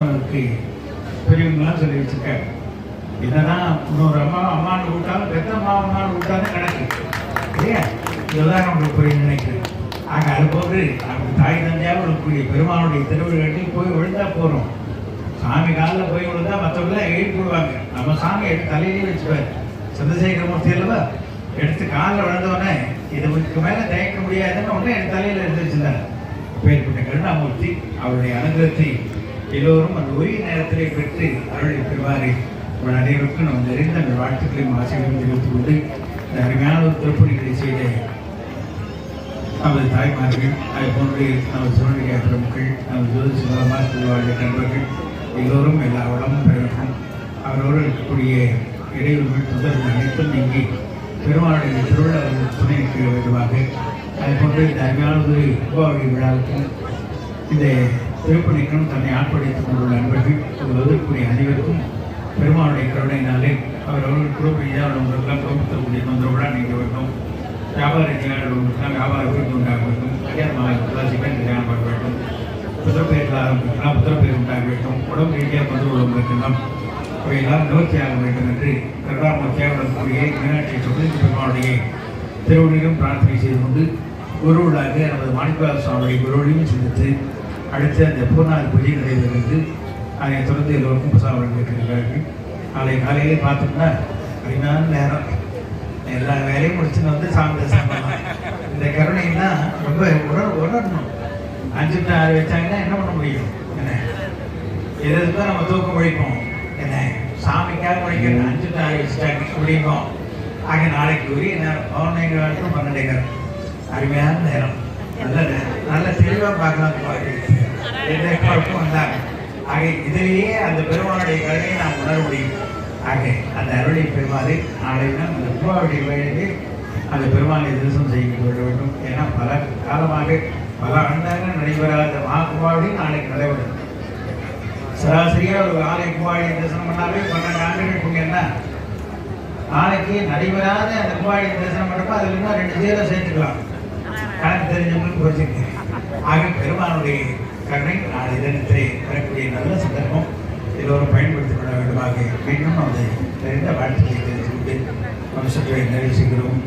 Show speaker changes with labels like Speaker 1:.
Speaker 1: பெரியவங்களாம் சொல்லி வச்சிருக்காரு. என்னதான் இன்னொரு அம்மான்னு கூட்டாலும் பெத்த அம்மான்னு கூட்டாலும் கணக்கு இல்லையா? இதெல்லாம் நம்மளுக்கு போய் நினைக்கிறேன். ஆக அதுபோன்று நமக்கு தாய் தந்தையாக இருக்கக்கூடிய பெருமானுடைய திருவிழாட்டில் போய் விழுந்தா போகிறோம். சாமி காலில் போய் விழுந்தா மற்றவங்களாம் எழுதி போடுவாங்க. நம்ம சாமி எடுத்து தலையிலே வச்சுப்பார். சந்திரசேகரமூர்த்தி அல்லவா எடுத்து காலில் விழுந்தவொடனே இதுக்கு மேலே தயக்க முடியாதுன்னு ஒன்று என் தலையில் எடுத்து வச்சிருந்தார். பேர்பட்ட கருணாமூர்த்தி அவருடைய அனுகிரகத்தை எல்லோரும் அந்த உரிய நேரத்திலே பெற்று அருளை பெறுவாரே. உங்கள் அனைவருக்கும் நம்ம நிறைந்த அந்த வாழ்த்துக்களையும் ஆசைகளையும் தெரிவித்துக் கொண்டு இந்த அருமையான ஒரு திருப்பணிகளை செய்த நமது தாய்மார்கள், அதை போன்று நமது சிவனுடைய பிரமுக்கள், நமது ஜோதி சிவமாக திருவாழ்ந்த நண்பர்கள் எல்லோரும் எல்லா வளமும் பெறட்டும். அவரோடு இருக்கக்கூடிய இடையூறுகள் தொந்தரவு அனைத்தும் நீங்கி பெருமாளுடைய திருவிழா துணை இருக்க வேண்டுமாக. அதை போன்று இந்த அருமையான ஒரு தீபாவளி விழாவுக்கும் இந்த திருப்பணிக்கும் தன்னை ஆட்படுத்திக் கொண்டுள்ள நண்பர்கள் ஒதுக்கக்கூடிய அனைவருக்கும் பெருமாளுடைய கருணையினாலே அவர்கள் குடும்பம் உங்களுக்கெல்லாம் குடும்பத்தக்கூடிய தொந்தரவுடன் நீங்க வேண்டும். வியாபார செய்யாளர்களுக்கெல்லாம் வியாபார விருது உண்டாக வேண்டும். கல்யாணமாக சிக்கன் கல்யாணம் பண்ண வேண்டும். புத்திரப்பேர்கள் ஆரம்பிக்கலாம், புத்திரப்பேர் உண்டாக வேண்டும். உடம்பு ரீதியாக கொண்டுள்ளவர்களுக்கெல்லாம் அவையெல்லாம் நிவர்த்தியாக வேண்டும் என்று கருணாமூர்த்தியாக வரக்கூடிய மீனாட்சி சுமதி பெருமாளுடைய திருவடியிலும் பிரார்த்தனை செய்து கொண்டு குருவிழாக நமது மாணிக்கவாச சுவாமியுடைய குருவடியும் சிந்தித்து அடுத்து அந்த பூர்ணாதி பூஜை நடைபெறுகிறது. அதை தொடர்ந்து எல்லோருக்கும் பிரசாதம் கேட்டிருக்கிறார்கள். நாளை காலையிலே பார்த்தோம்னா அருமையான நேரம் எல்லா வேலையும் முடிச்சுன்னு வந்து சாமி தரிசனம் பண்ணலாம். இந்த கருணைன்னா ரொம்ப உணரணும். 5 to 6 வச்சாங்கன்னா என்ன பண்ண முடியும்? என்ன எதுக்கும் நம்ம தூக்கம் முடிப்போம். என்ன சாமிக்காக முடிக்கணும். 5 to 6 வச்சுட்டாங்க முடிப்போம். ஆக நாளைக்கு உரிய நேரம் 11 to 12 அருமையான நேரம். நல்ல தெளிவாக பார்க்கலாம். எந்த குழப்பம் வந்தாங்க. ஆக இதிலேயே அந்த பெருமானுடைய கருணையை நாம் உணர முடியும். ஆக அந்த அருளை பெறுமாறு நாளை தான் அந்த தீபாவளி வேலையை அந்த பெருமானை தரிசனம் செய்து கொள்ள வேண்டும். ஏன்னா பல காலமாக பல ஆண்டாக நடைபெறாத கும்பாவளி நாளைக்கு நடைபெறும். சராசரியாக ஒரு ஆலை கும்பாவளி தரிசனம் பண்ணாலே 12 ஆண்டுகள் போங்கன்னா நாளைக்கு நடைபெறாத அந்த கும்பாவளி தரிசனம் பண்ணப்போ அதில் இன்னும் 2 சேரை சேர்த்துக்கலாம். கணக்கு தெரிஞ்சவங்களுக்கு குறைச்சிருக்கேன். ஆக பெருமானுடைய கருணை நாளை தினத்திலே வரக்கூடிய நல்ல சந்தர்ப்பம் எல்லோரும் பயன்படுத்திக் கொள்ள வேண்டுமாக மீண்டும் அதை தெரிந்த வாழ்த்துக்களை தெரிந்து கொண்டு வம்சத்தை நிறைவு செய்கிறோம்.